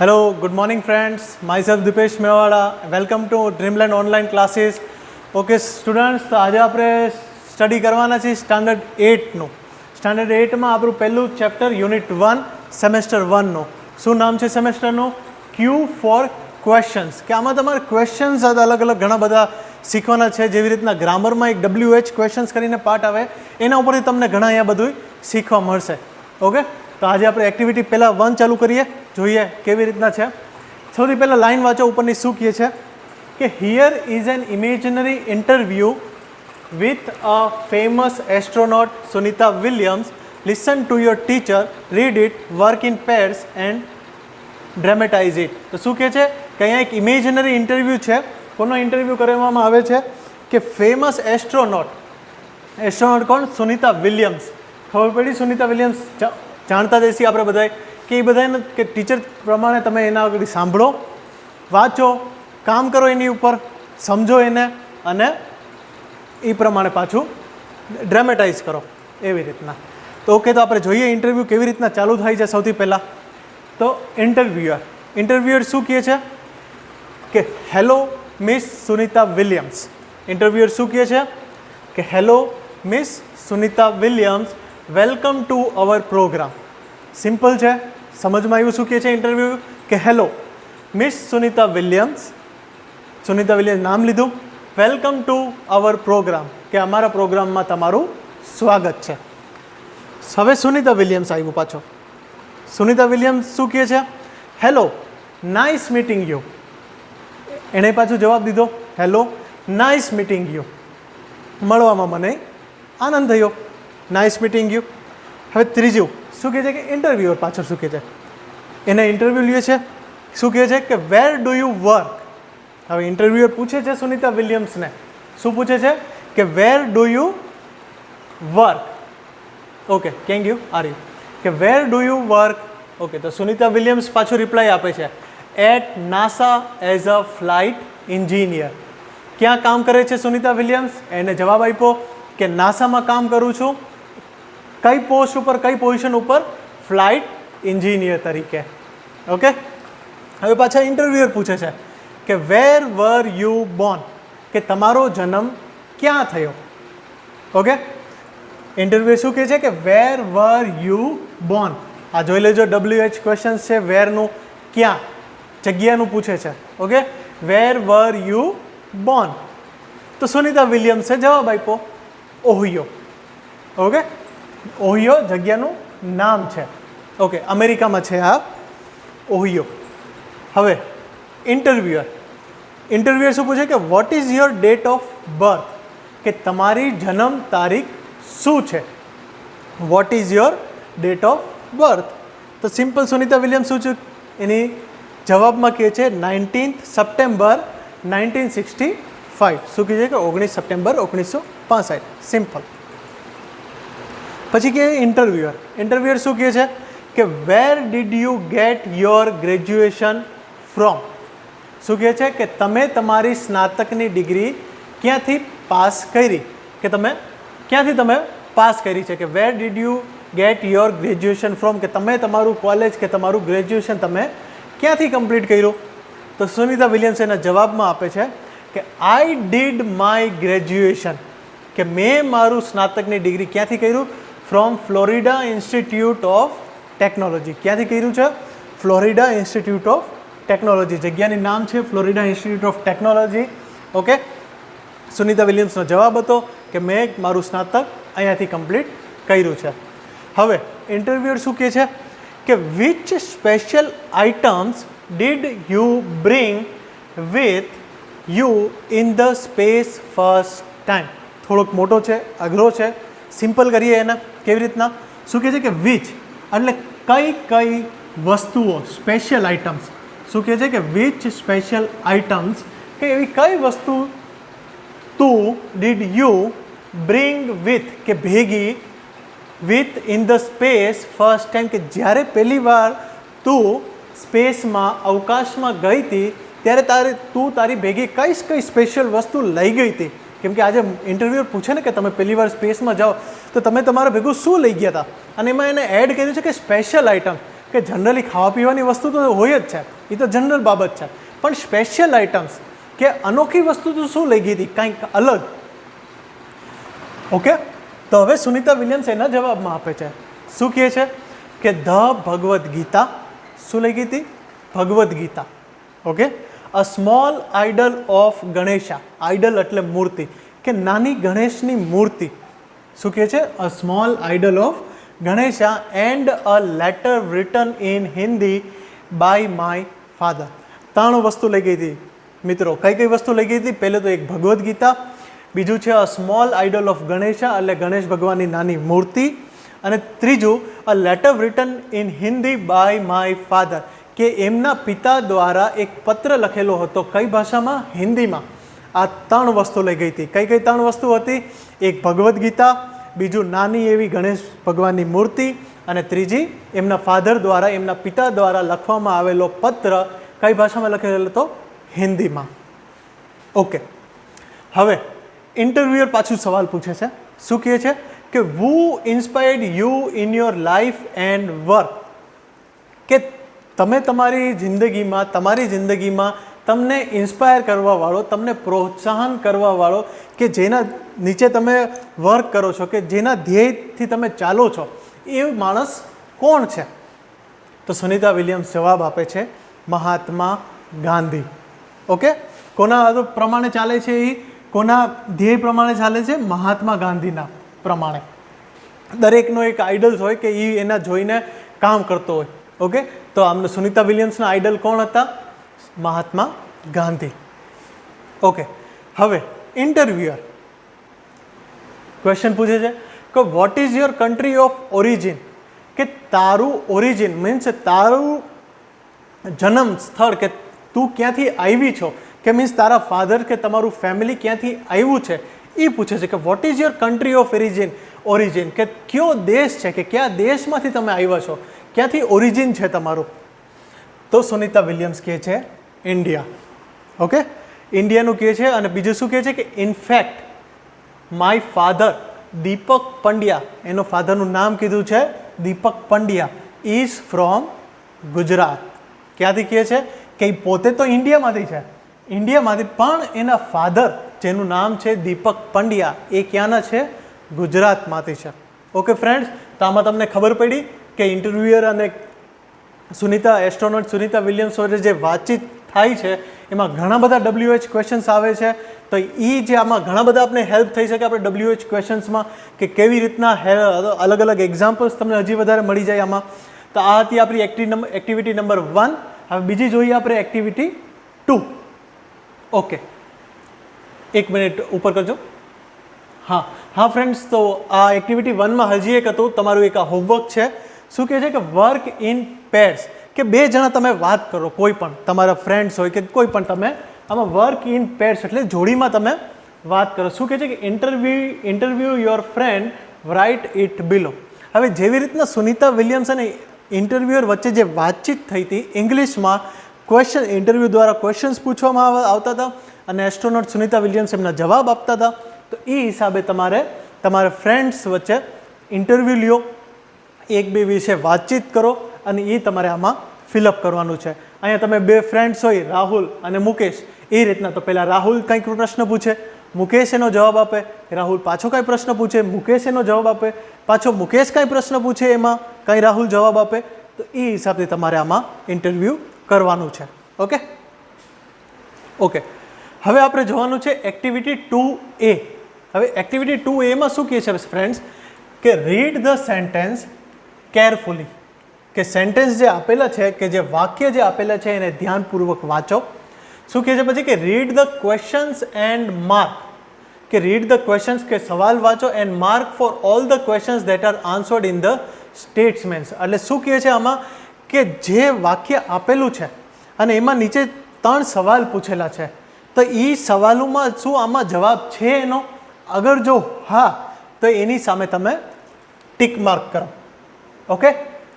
Hello, good morning friends. Myself Dipesh Mewada. Welcome to Dreamland Online Classes. Okay students, તો આજે આપણે study કરવાના છીએ સ્ટાન્ડર્ડ 8નું. સ્ટાન્ડર્ડ 8માં આપણું પહેલું ચેપ્ટર યુનિટ 1 સેમેસ્ટર 1નું. શું નામ છે સેમેસ્ટરનું? ક્યુ ફોર ક્વેશ્ચન્સ. કે આમાં તમારે ક્વેશ્ચન્સ અલગ અલગ ઘણા બધા શીખવાના છે. જેવી રીતના ગ્રામરમાં એક WH ક્વેશ્ચન્સ કરીને પાર્ટ આવે, એના ઉપરથી તમને ઘણા અહીંયા બધું શીખવા મળશે. ઓકે, તો આજે આપણે એક્ટિવિટી પહેલાં 1 ચાલુ કરીએ, જોઈએ કેવી રીતના છે. સૌથી પહેલાં લાઈન વાંચો, ઉપરની શું કહે છે કે here is an imaginary interview with a famous astronaut Sunita Williams. Listen to your teacher, read it, work in pairs and dramatise it. તો શું કહે છે કે અહીંયા એક ઇમેજનરી ઇન્ટરવ્યૂ છે. કોનો ઇન્ટરવ્યૂ કરવામાં આવે છે કે ફેમસ એસ્ટ્રોનોટ. એસ્ટ્રોનોટ કોણ? સુનિતા વિલિયમ્સ. ખબર પડી? સુનિતા વિલિયમ્સ જાણતા જઈશી આપણે બધાય કે એ બધાને કે ટીચર પ્રમાણે તમે એના આગળ સાંભળો, વાંચો, કામ કરો એની ઉપર, સમજો એને અને એ પ્રમાણે પાછું ડ્રામેટાઇઝ કરો એવી રીતના. તો ઓકે, તો આપણે જોઈએ ઇન્ટરવ્યૂ કેવી રીતના ચાલુ થાય છે. સૌથી પહેલાં તો ઇન્ટરવ્યુઅર શું કહે છે કે hello miss Sunita Williams. Interviewer શું કહે છે કે hello miss Sunita Williams, welcome to our programme. Simple છે, સમજમાં આવ્યું? શું કહે છે ઇન્ટરવ્યૂ કે hello miss Sunita Williams, Sunita Williams નામ લીધું, વેલકમ ટુ અવર પ્રોગ્રામ, કે અમારા પ્રોગ્રામમાં તમારું સ્વાગત છે. હવે સુનિતા વિલિયમ્સ આવ્યું પાછો. સુનિતા વિલિયમ્સ શું કહે છે? Hello, nice meeting you. એણે પાછું જવાબ દીધો, હેલો, નાઇસ મીટિંગ યુ, મળવામાં મને આનંદ થયો, નાઇસ મીટિંગ યુ. હવે ત્રીજું શું કહે છે કે ઇન્ટરવ્યુઅર પાછળ શું કહે છે, એને ઇન્ટરવ્યૂ લે છે. શું કહે છે કે વેર ડુ યુ વર્ક. હવે ઇન્ટરવ્યુઅર પૂછે છે સુનિતા વિલિયમ્સને, શું પૂછે છે કે where do you work. Okay, can you are you, કે where do you work. Okay, તો સુનિતા વિલિયમ્સ પાછું રિપ્લાય આપે છે, at NASA as a flight engineer. ક્યાં કામ કરે છે સુનિતા વિલિયમ્સ? એને જવાબ આપ્યો કે નાસામાં કામ કરું છું. કઈ પોસ્ટ ઉપર, કઈ પોઝિશન ઉપર? ફ્લાઇટ એન્જિનિયર તરીકે. ઓકે, હવે પાછા ઇન્ટરવ્યુઅર પૂછે છે કે વેર વર યુ બોર્ન, કે તમારો જન્મ ક્યાં થયો. ઓકે, ઇન્ટરવ્યુઅર શું કહે છે કે વેર વર યુ બોર્ન. આ જોઈ લેજો, WH ક્વેશ્ચન છે, વેરનું, ક્યાં, જગ્યાનું પૂછે છે. Okay, where were you born. તો સુનિતા વિલિયમ્સે જવાબ આપ્યો ઓહિયો. ઓકે, ઓહિયો જગ્યાનું નામ છે. ઓકે, અમેરિકામાં છે આ ઓહિયો. હવે ઇન્ટરવ્યુઅર શું પૂછે કે what is your date of birth, કે તમારી જન્મ તારીખ શું છે. What is your date of birth. તો સિમ્પલ સુનિતા વિલિયમ્સ શું છે એની જવાબમાં કહે છે 19 સપ્ટેમ્બર 1965. શું કહે છે કે 19 સપ્ટેમ્બર 1965. સિમ્પલ. પછી કે ઇન્ટરવ્યુઅર શું કહે છે કે where did you get your graduation from. શું કહે છે કે તમે તમારી સ્નાતકની ડિગ્રી ક્યાંથી પાસ કરી, કે તમે ક્યાંથી પાસ કરી છે. કે where did you get your graduation from, કે તમે તમારું કોલેજ કે તમારું ગ્રેજ્યુએશન તમે ક્યાંથી કમ્પ્લીટ કર્યું. તો સુનિતા વિલિયમ્સ એના જવાબમાં આપે છે કે આઈ ડીડ માય ગ્રેજ્યુએશન, કે મેં મારું સ્નાતકની ડિગ્રી ક્યાંથી કર્યું? From Florida Institute of Technology. ક્યાંથી કર્યું છે? Florida Institute of Technology. જગ્યાની નામ છે Florida Institute of Technology. Okay, Sunita વિલિયમ્સનો જવાબ હતો કે મેં મારું સ્નાતક અહીંયાથી કમ્પ્લીટ કર્યું છે. હવે ઇન્ટરવ્યુઅર શું કહે છે કે which special items did you bring with you in the space first time. થોડોક મોટો છે, અઘરો છે, સિમ્પલ કરીએ એને. કેવી રીતના? શું કહે છે કે વિચ એટલે કઈ વસ્તુઓ, સ્પેશિયલ આઇટમ્સ. શું કહે છે કે વિચ સ્પેશિયલ આઇટમ્સ, કે એવી કઈ વસ્તુ તું ડીડ યુ બ્રિંગ વિથ, કે ભેગી, with in the space first time, કે જ્યારે પહેલી વાર તું સ્પેસમાં, અવકાશમાં ગઈ હતી ત્યારે તું તારી ભેગી કઈ સ્પેશિયલ વસ્તુ લઈ ગઈ હતી. કેમ કે આજે ઇન્ટરવ્યૂઅર પૂછે ને કે તમે પહેલી વાર સ્પેસમાં જાઓ તો તમે તમારા ભેગું શું લઈ ગયા હતા, અને એમાં એને એડ કર્યું છે કે સ્પેશિયલ આઇટમ, કે જનરલી ખાવા પીવાની વસ્તુ તો હોય જ છે, એ તો જનરલ બાબત છે, પણ સ્પેશિયલ આઇટમ્સ કે અનોખી વસ્તુ તો શું લઈ ગઈ હતી, કંઈક અલગ. ઓકે, તો હવે સુનિતા વિલિયમ્સ એના જવાબમાં આપે છે. શું કહે છે કે ધ ભગવદ્ ગીતા, શું લઈ ગઈ હતી, Bhagavad Gita. Okay, a small idol of Ganesha, idol એટલે મૂર્તિ, કે નાની ગણેશની મૂર્તિ. શું કહે છે, a small idol of Ganesha and a letter written in Hindi by my father. 3 વસ્તુ લઈ ગઈ હતી મિત્રો. કઈ કઈ વસ્તુ લઈ ગઈ હતી? પહેલું તો એક ભગવદ્ ગીતા, બીજું છે a small idol of Ganesha એટલે ગણેશ ભગવાનની નાની મૂર્તિ, અને ત્રીજું a letter written in Hindi by my father, કે એમના પિતા દ્વારા એક પત્ર લખેલો હતો. કઈ ભાષામાં? હિન્દીમાં. આ 3 વસ્તુ લઈ ગઈ હતી. કઈ કઈ 3 વસ્તુ હતી? એક ભગવદ્ ગીતા, બીજું નાની એવી ગણેશ ભગવાનની મૂર્તિ, અને ત્રીજી એમના ફાધર દ્વારા, એમના પિતા દ્વારા લખવામાં આવેલો પત્ર. કઈ ભાષામાં લખેલો હતો? હિન્દીમાં. ઓકે, હવે ઇન્ટરવ્યુઅર પાછું સવાલ પૂછે છે. શું કહે છે કે who inspired you in your life and work, કે તમે તમારી જિંદગીમાં તમને ઇન્સ્પાયર કરવાવાળો, તમને પ્રોત્સાહન કરવાવાળો, કે જેના નીચે તમે વર્ક કરો છો, કે જેના ધ્યેયથી તમે ચાલો છો, એ માણસ કોણ છે? તો સુનિતા વિલિયમ્સ જવાબ આપે છે મહાત્મા ગાંધી. ઓકે, કોના પ્રમાણે ચાલે છે? એ કોના ધ્યેય પ્રમાણે ચાલે છે? મહાત્મા ગાંધીના પ્રમાણે. દરેકનો એક આઇડલ્સ હોય કે એ એના જોઈને કામ કરતો હોય. ઓકે, તો આમને સુનિતા વિલિયમ્સના આઇડલ કોણ હતા? મહાત્મા ગાંધી. ઓકે, હવે ઇન્ટરવ્યુઅર ક્વેશ્ચન પૂછે છે કે what is your country of origin, કે તારું ઓરિજિન મીન્સ તારું જન્મ સ્થળ, કે તું ક્યાંથી આવી છો, કે મીન્સ તારા ફાધર કે તમારું ફેમિલી ક્યાંથી આવ્યું છે, એ પૂછે છે. કે what is your country of origin, કે કયો દેશ છે, કે કયા દેશમાંથી તમે આવ્યા છો, ક્યાંથી ઓરિજિન છે તમારું? તો સુનિતા વિલિયમ્સ કહે છે ઇન્ડિયા. ઓકે, ઇન્ડિયાનું કહે છે. અને બીજું શું કહે છે કે ઇનફેક્ટ માય ફાધર દીપક પંડ્યા, એનો ફાધરનું નામ કીધું છે દીપક પંડ્યા, ઇઝ ફ્રોમ ગુજરાત. ક્યાંથી કહે છે કે એ પોતે તો ઇન્ડિયામાંથી છે, ઇન્ડિયામાંથી, પણ એના ફાધર જેનું નામ છે દીપક પંડ્યા, એ ક્યાંના છે? ગુજરાતમાંથી છે. ઓકે ફ્રેન્ડ્સ, તો આમાં તમને ખબર પડી કે ઇન્ટરવ્યુઅર અને એસ્ટ્રોનોટ સુનિતા વિલિયમ્સ વચ્ચે જે વાતચીત થાય છે એમાં ઘણા બધા WH ક્વેશ્ચન્સ આવે છે. તો એ જે આમાં ઘણા બધા આપણે હેલ્પ થઈ શકે આપણે WH ક્વેશ્ચન્સમાં, કે કેવી રીતના અલગ અલગ એક્ઝામ્પલ્સ તમને હજી વધારે મળી જાય આમાં. તો આ હતી આપણી એક્ટિવિટી નંબર 1. હવે બીજી જોઈએ આપણે એક્ટિવિટી 2. ઓકે, 1 મિનિટ ઉપર કરજો. હા ફ્રેન્ડ્સ, તો આ એક્ટિવિટી 1માં હજી એક હતું તમારું, એક આ હોમવર્ક છે. શું કહે છે કે વર્ક ઇન પેર્સ, કે 2 જણા તમે વાત કરો, કોઈ પણ તમારા ફ્રેન્ડ્સ હોય કે કોઈ પણ, તમે આમાં વર્ક ઇન પેર્સ એટલે જોડીમાં તમે વાત કરો. શું કહે છે કે interview your friend, write it below. હવે જેવી રીતના સુનિતા વિલિયમ્સ અને ઇન્ટરવ્યુઅર વચ્ચે જે વાતચીત થઈ હતી ઇંગ્લિશમાં, ઇન્ટરવ્યૂ દ્વારા ક્વેશ્ચન્સ પૂછવામાં આવતા હતા અને એસ્ટ્રોનોટ સુનિતા વિલિયમ્સ એમના જવાબ આપતા હતા. તો એ હિસાબે તમારા ફ્રેન્ડ્સ વચ્ચે ઇન્ટરવ્યૂ લ્યો, 1-2 વિશે વાતચીત કરો અને એ તમારે આમાં ફિલઅપ કરવાનું છે. અહીંયા તમે 2 ફ્રેન્ડ્સ હોય, રાહુલ અને મુકેશ, એ રીતના. તો પહેલાં રાહુલ કંઈક પ્રશ્ન પૂછે, મુકેશ એનો જવાબ આપે, રાહુલ પાછો કાંઈ પ્રશ્ન પૂછે, મુકેશ એનો જવાબ આપે, પાછો મુકેશ કાંઈ પ્રશ્ન પૂછે, એમાં કાંઈ રાહુલ જવાબ આપે. તો એ હિસાબથી તમારે આમાં ઇન્ટરવ્યૂ કરવાનું છે. ઓકે, હવે આપણે જોવાનું છે એક્ટિવિટી 2A. હવે એક્ટિવિટી 2A માં શું કહે છે ફ્રેન્ડ્સ, કે રીડ ધ સેન્ટેન્સ કેરફુલી, કે સેન્ટેન્સ જે આપેલા છે, કે જે વાક્ય જે આપેલા છે એને ધ્યાનપૂર્વક વાંચો. શું કહે છે પછી કે read the questions and mark, કે રીડ ધ ક્વેશ્ચન્સ, કે સવાલ વાંચો, and mark for all the questions that are answered in the statements. એટલે શું કહે છે આમાં, કે જે વાક્ય આપેલું છે અને એમાં નીચે 3 સવાલ પૂછેલા છે, તો એ સવાલોમાં શું આમાં જવાબ છે એનો? અગર જો હા, તો એની સામે તમે ટિક માર્ક કરો. ઓકે,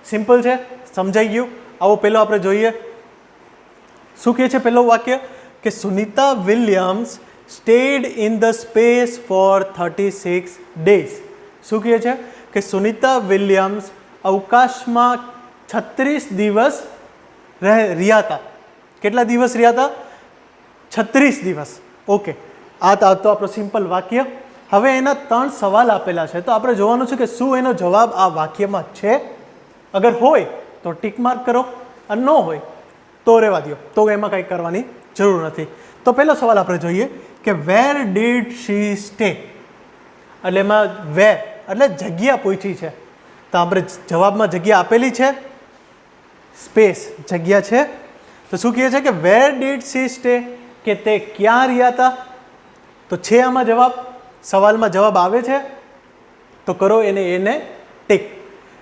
સિમ્પલ છે, સમજાઈ ગયું. આવો પહેલો આપણે જોઈએ. શું કહે છે પહેલું વાક્ય, કે Sunita Williams stayed in the space for 36 days. શું કહે છે કે સુનિતા વિલિયમ્સ અવકાશમાં 36 દિવસ રહ્યા હતા. કેટલા દિવસ રહ્યા હતા? 36 દિવસ. ઓકે, આ તો આપણો સિમ્પલ વાક્ય. હવે એના 3 સવાલ આપેલા છે, તો આપણે જોવાનું છે કે શું એનો જવાબ આ વાક્યમાં છે. અગર હોય તો ટીક માર્ક કરો, અને ન હોય તો રહેવા દો, તો એમાં કંઈ કરવાની જરૂર નથી. તો પહેલો સવાલ આપણે જોઈએ કે વેર ડીડ શી સ્ટે, એટલે એમાં વેર એટલે જગ્યા પૂછી છે. તો આપણે જવાબમાં જગ્યા આપેલી છે, સ્પેસ જગ્યા છે. તો શું કહે છે કે વેર ડીડ શી સ્ટે, કે તે ક્યાં રહ્યા હતા. તો છે આમાં જવાબ, સવાલમાં જવાબ આવે છે, તો કરો એને ટીક.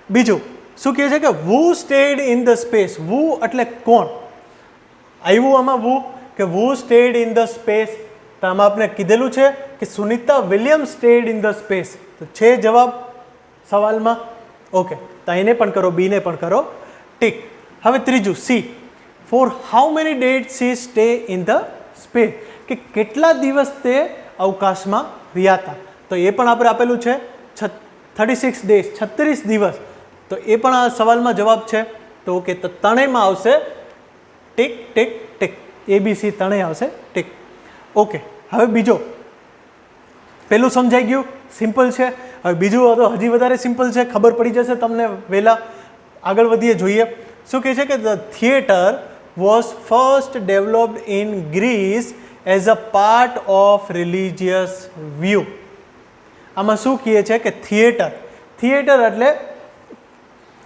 બીજું શું કહે છે કે વુ સ્ટેડ ઇન ધ સ્પેસ. વુ એટલે કોણ આવ્યું આમાં, વુ કે વુ સ્ટેડ ઇન ધ સ્પેસ. તો આમાં આપણે કીધેલું છે કે Sunita William stayed in the space. તો છે જવાબ સવાલમાં. ઓકે, તો એને પણ કરો, બીને પણ કરો ટીક. હવે ત્રીજું C, for how many days she stay in the space, કે કેટલા દિવસ તે અવકાશમાં રહ્યા હતા. તો એ પણ આપણે આપેલું છે 36 ડેઝ, 36 દિવસ. તો એ પણ આ સવાલમાં જવાબ છે. તો ઓકે, તો ત્રણેયમાં આવશે ટીક ટીક ટીક, ABC ત્રણેય આવશે ટીક. ઓકે, હવે બીજો, પેલું સમજાઈ ગયું, સિમ્પલ છે. હવે બીજું તો હજી વધારે સિમ્પલ છે, ખબર પડી જશે તમને વહેલા. આગળ વધીએ, જોઈએ શું કહે છે કે the theatre was first developed in Greece as a part of religious view. આમાં શું કહે છે કે થિયેટર, થિયેટર એટલે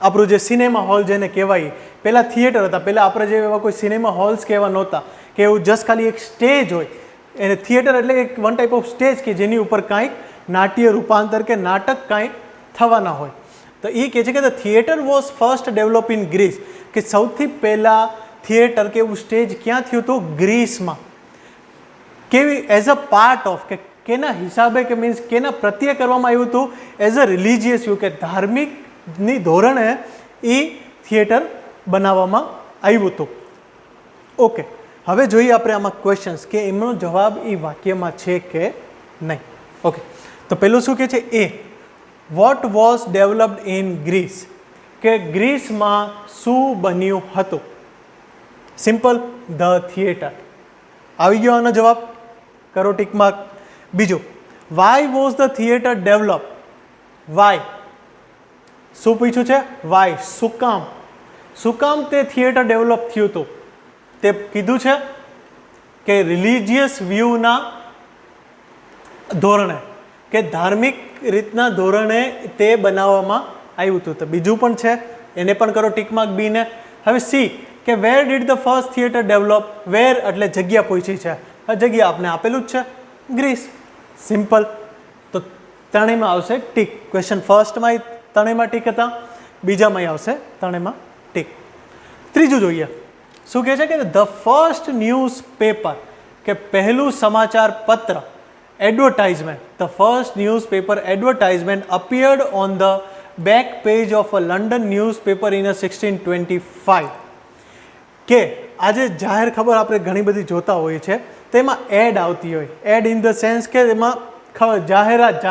આપણું જે સિનેમા હોલ જેને કહેવાય, પહેલાં થિયેટર હતા. પહેલાં આપણે જે એવા કોઈ સિનેમા હોલ્સ કહેવા નહોતા, કે એવું જસ્ટ ખાલી એક સ્ટેજ હોય. એને થિયેટર એટલે એક વન ટાઈપ ઓફ સ્ટેજ કે જેની ઉપર કાંઈક નાટ્ય રૂપાંતર કે નાટક કાંઈક થવાના હોય. તો એ કહે છે કે the theatre was first develop in Greece, કે સૌથી પહેલાં થિયેટર કે એવું સ્ટેજ ક્યાં થયું હતું? ગ્રીસમાં. કેવી? એઝ અ પાર્ટ ઓફ, કે કેના હિસાબે, કે મીન્સ કેના પ્રત્યે કરવામાં આવ્યું હતું? એઝ અ રિલિજિયસ વ્યૂ, કે ધાર્મિકની ધોરણે એ થિયેટર બનાવવામાં આવ્યું હતું. ઓકે, હવે જોઈએ આપણે આમાં ક્વેશ્ચન્સ કે એમનો જવાબ એ વાક્યમાં છે કે નહીં. ઓકે, તો પેલું શું કહે છે? એ what was developed in Greece, કે ગ્રીસમાં શું બન્યું હતું? Simple, the theatre. આવી ગયો આનો જવાબ, કરો ટીક માર્ક. બીજું, why was the theatre develop. Why, શું પૂછ્યું છે? વાય, શું કામ? શું કામ તે થિયેટર ડેવલપ થયું હતું? તે કીધું છે કે રિલિજિયસ વ્યૂના ધોરણે, કે ધાર્મિક રીતના ધોરણે તે બનાવવામાં આવ્યું હતું. તો બીજું પણ છે, એને પણ કરો ટીક માર્ક બીને. હવે સી, કે where did the first theatre develop. Where એટલે જગ્યા પૂછી છે, જગ્યા આપણે આપેલું જ છે, ગ્રીસ. સિમ્પલ. તો ત્રણેયમાં આવશે ટીક. ક્વેશ્ચન ફર્સ્ટમાં ત્રણેયમાં ટીક હતા, બીજામાં આવશે ત્રણેયમાં ટીક. ત્રીજું જોઈએ, શું કહે છે કે ધ ફર્સ્ટ ન્યૂઝ પેપર, કે પહેલું સમાચાર પત્ર, advertisement, the first news paper advertisement appeared on the back page of a London news paper in 1625. કે આજે જાહેર ખબર આપણે ઘણી બધી જોતા હોઈએ છીએ, તેમાં એડ આવતી હોય. એડ ઇન ધ સેન્સ કે એમાં જાહેરાત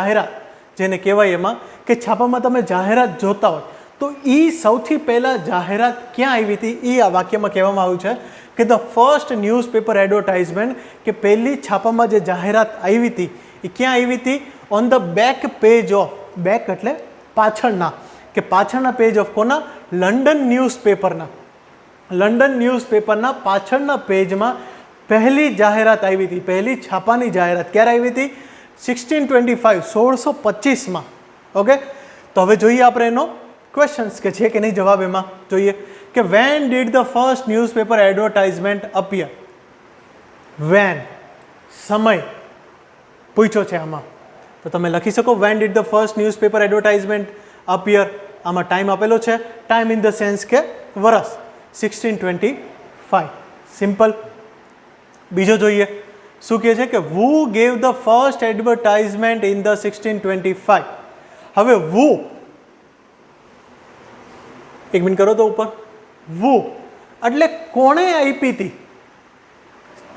જેને કહેવાય, એમાં કે છાપામાં તમે જાહેરાત જોતા હોય, તો એ સૌથી પહેલાં જાહેરાત ક્યાં આવી હતી? એ આ વાક્યમાં કહેવામાં આવ્યું છે કે the first news paper advertisement, કે પહેલી છાપામાં જે જાહેરાત આવી હતી એ ક્યાં આવી હતી? On the back page of, back એટલે પાછળના, કે પાછળના પેજ ઓફ કોના? લંડન ન્યૂઝ પેપરના. લંડન ન્યૂઝ પેપરના પાછળના પેજમાં પહેલી જાહેરાત આવી હતી, પહેલી છાપાની જાહેરાત ક્યારે આવી હતી? 1625, 1625માં. ઓકે, તો હવે જોઈએ આપણે એનો ક્વેશ્ચન્સ કે છે કે નહીં જવાબ. એમાં જોઈએ કે when did the first newspaper advertisement appear. When, સમય પૂછ્યો છે આમાં, તો તમે લખી શકો when did the first newspaper advertisement appear. આમાં ટાઈમ આપેલો છે, ટાઈમ ઇન ધ સેન્સ કે વર્ષ, 1625. સિમ્પલ. બીજો જોઈએ, શું કહે છે કે who gave the first advertisement in the 1625. હવે વુ, એક મિનિટ કરો તો ઉપર. વુ એટલે કોણે આપી હતી?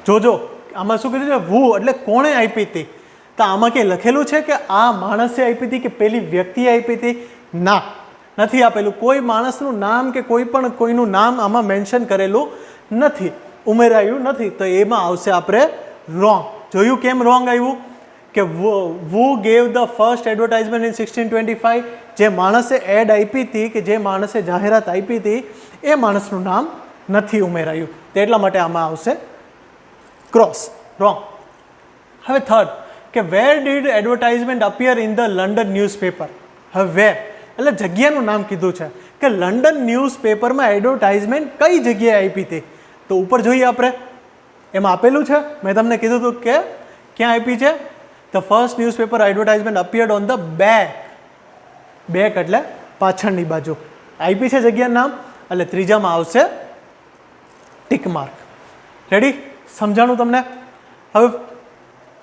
જોજો આમાં શું કીધું છે? વુ એટલે કોણે આપી હતી. તો આમાં કંઈ લખેલું છે કે આ માણસે આપી હતી કે પેલી વ્યક્તિએ આપી હતી? ના, નથી આપેલું, કોઈ માણસનું નામ કે કોઈ પણ કોઈનું નામ આમાં મેન્શન કરેલું નથી, ઉમેરાયું નથી, તો એમાં આવશે આપણે રોંગ. જોયું કેમ રોંગ આવ્યું? કે who gave the first advertisement in 1625, જે માણસે એડ આપી હતી કે જે માણસે જાહેરાત આપી હતી એ માણસનું નામ નથી ઉમેરાયું, તો એટલા માટે આમાં આવશે ક્રોસ, રોંગ. હવે થર્ડ કે where did advertisement appear in the London newspaper. હવે વેર એટલે જગ્યાનું નામ કીધું છે કે લંડન ન્યૂઝપેપરમાં એડવર્ટાઇઝમેન્ટ કઈ જગ્યાએ આપી હતી, તો ઉપર જોઈએ આપણે, એમાં આપેલું છે, મેં તમને કીધું હતું કે ક્યાં આપી છે. The first newspaper advertisement appeared on the back, back એટલે પાછળની બાજુ આપી છે જગ્યાનું નામ, એટલે ત્રીજામાં આવશે ટીક માર્ક. રેડી? સમજાણું તમને? હવે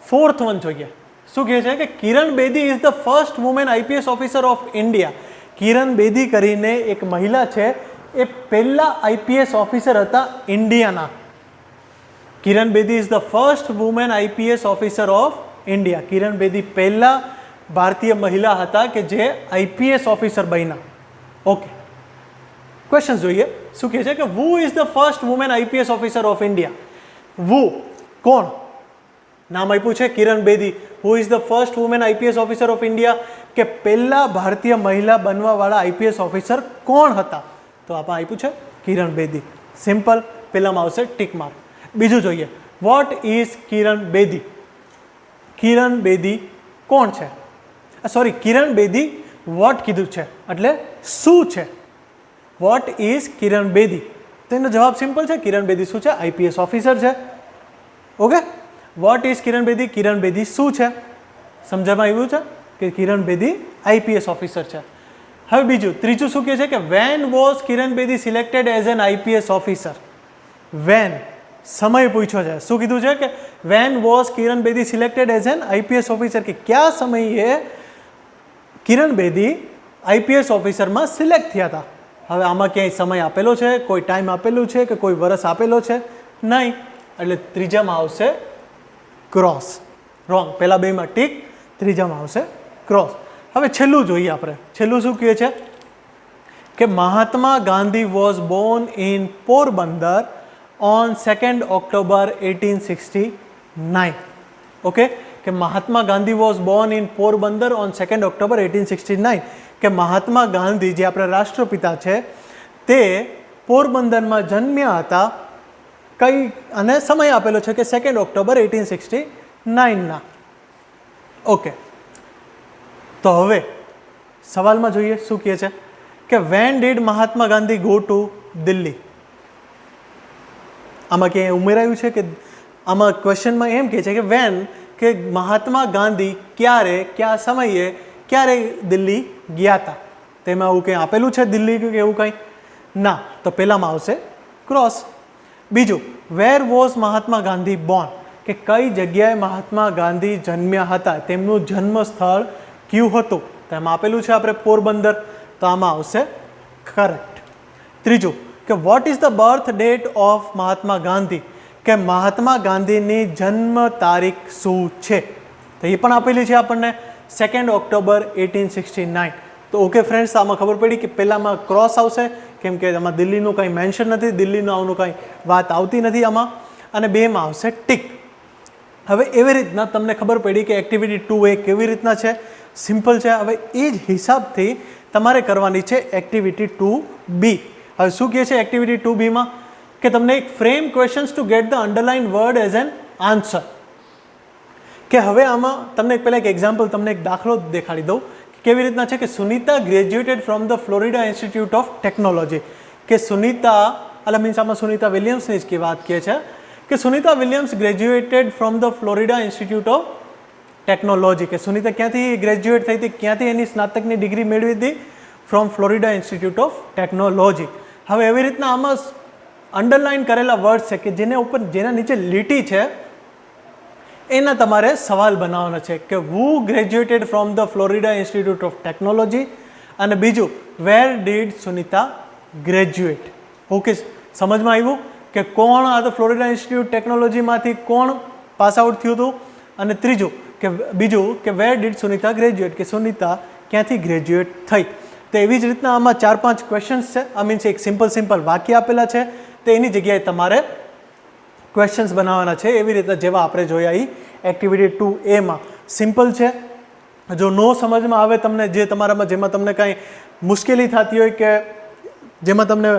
ફોર્થ વન જોઈએ. શું કહે છે કે Kiran Bedi is the first woman IPS officer of India. Kiran Bedi કરીને એક મહિલા છે, એ પહેલા આઈપીએસ ઓફિસર હતા ઇન્ડિયાના. Kiran Bedi is the first woman IPS officer of India. Kiran Bedi પહેલા ભારતીય મહિલા હતા કે જે આઈપીએસ ઓફિસર બન્યા. ઓકે, ક્વેશ્ચન જોઈએ. શું કહે છે કે who is the first woman IPS officer of India. Who કોણ? નામ આપ્યું છે Kiran Bedi. Who is the first woman IPS officer of India, કે પહેલા ભારતીય મહિલા બનવાવાળા આઈપીએસ ઓફિસર કોણ હતા, તો આપણે આપ્યું છે કિરણ બેદી. સિમ્પલ, પહેલામાં આવશે ટીક માર્ક. બીજું જોઈએ, વોટ ઇઝ કિરણ બેદી. કિરણ બેદી કોણ છે? સોરી, કિરણ બેદી વોટ કીધું છે એટલે શું છે? વોટ ઇઝ કિરણ બેદી, તો એનો જવાબ સિમ્પલ છે, કિરણ બેદી શું છે? આઈપીએસ ઓફિસર છે. Okay, what is Kiran Bedi, Kiran Bedi શું છે? સમજવામાં આવ્યું છે કે કિરણ બેદી આઈપીએસ ઓફિસર છે. હવે બીજું, ત્રીજું શું કહે છે કે when was Kiran Bedi selected as an IPS officer. When સમય પૂછ્યો છે. શું કીધું છે કે when was Kiran Bedi selected as an IPS officer, કે કયા સમયે કિરણ બેદી આઈપીએસ ઓફિસરમાં સિલેક્ટ થયા હતા. હવે આમાં ક્યાંય સમય આપેલો છે, કોઈ ટાઈમ આપેલું છે કે કોઈ વર્ષ આપેલો છે? નહીં, એટલે ત્રીજામાં આવશે ક્રોસ, રોંગ. પહેલા બેમાં ટીક, ત્રીજામાં આવશે ક્રોસ. હવે છેલ્લું જોઈએ આપણે. છેલ્લું શું કહે છે કે Mahatma Gandhi was born in Porbandar on 2nd October 1869. Okay, કે Mahatma Gandhi was born in Porbandar on 2nd October 1869, કે મહાત્મા ગાંધી જે આપણા રાષ્ટ્રપિતા છે તે પોરબંદરમાં જન્મ્યા હતા. કઈ અને સમય આપેલો છે કે 2nd October 1869 ઓકે, તો હવે સવાલમાં જોઈએ શું કહે છે કે when did Mahatma Gandhi go to Delhi. આમાં ક્યાંય ઉમેરાયું છે કે આમાં ક્વેશ્ચનમાં એમ કહે છે કે વેન, કે મહાત્મા ગાંધી ક્યારે, કયા સમયે, ક્યારે દિલ્હી ગયા હતા. તેમાં એવું કંઈ આપેલું છે દિલ્હી કે એવું કંઈ? ના, તો પહેલામાં આવશે ક્રોસ. બીજું, where was Mahatma Gandhi Born, કે કઈ જગ્યાએ મહાત્મા ગાંધી જન્મ્યા હતા, તેમનું જન્મ સ્થળ કયું હતું, તો એમાં આપેલું છે આપણે પોરબંદર, તો આમાં આવશે કરેક્ટ. ત્રીજું કે what is the birth date of Mahatma Gandhi, કે મહાત્મા ગાંધીની જન્મ તારીખ શું છે, તો એ પણ આપેલી છે આપણને 2nd October 1869. તો ઓકે ફ્રેન્ડ્સ, આમાં ખબર પડી કે પહેલામાં ક્રોસ આવશે કેમ કે આમાં દિલ્હીનું કંઈ મેન્શન નથી, દિલ્હીનું આવનું કંઈ વાત આવતી નથી આમાં, અને બેમાં આવશે ટીક. હવે એવી રીતના તમને ખબર પડી કે એક્ટિવિટી 2A કેવી રીતના છે, સિમ્પલ છે. હવે એ જ હિસાબથી તમારે કરવાની છે એક્ટિવિટી 2B. હવે શું કહે છે એક્ટિવિટી 2Bમાં કે તમને એક frame questions to get the underline word as an answer. કે હવે આમાં તમને પહેલાં એક એક્ઝામ્પલ, તમને એક દાખલો દેખાડી દઉં કેવી રીતના છે. કે Sunita graduated from the Florida Institute of technology, કે સુનિતા એટલે મીન્સ આમાં સુનિતા વિલિયમ્સની જ વાત કહે છે કે Sunita Williams graduated from the Florida Institute of technology, કે સુનિતા ક્યાંથી ગ્રેજ્યુએટ થઈ હતી, ક્યાંથી એની સ્નાતકની ડિગ્રી મેળવી હતી, from Florida Institute of technology. હવે એવી રીતના આમાં અંડરલાઇન કરેલા વર્ડ છે કે જેના ઉપર, જેના નીચે લીટી છે એના તમારે સવાલ બનાવવાનો છે કે who graduated from the Florida Institute of Technology, અને બીજું where did Sunita graduate. Okay, સમજમાં આવ્યું કે કોણ આ તો ફ્લોરિડા ઇન્સ્ટિટ્યૂટ ટેકનોલોજીમાંથી કોણ પાસ આઉટ થયું હતું, અને ત્રીજું કે બીજું કે વેર ડીડ સુનિતા ગ્રેજ્યુએટ, કે સુનિતા ક્યાંથી ગ્રેજ્યુએટ થઈ. તો તો એવી જ રીતના આમાં 4-5 ક્વેશ્ચન્સ છે, આ મીન્સ એક સિમ્પલ વાક્ય આપેલા છે, તો એની જગ્યાએ તમારે ક્વેશ્ચન્સ બનાવવાના છે. એવી રીતે જેવા આપણે જોયા એ એક્ટિવિટી 2A માં સિમ્પલ છે. જો નો સમજમાં આવે તમને, જે તમારામાં જેમાં તમને કાંઈ મુશ્કેલી થતી હોય કે જેમાં તમને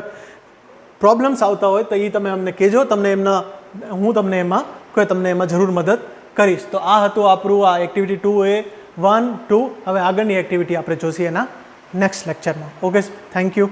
પ્રોબ્લેમ્સ આવતા હોય તો એ તમે અમને કહેજો, હું તમને એમાં જરૂર મદદ કરીશ. તો આ હતું આપણું આ એક્ટિવિટી 2A 1, 2. હવે આગળની એક્ટિવિટી આપણે જોઈશું એના નેક્સ્ટ લેક્ચરમાં. Okay, thank you.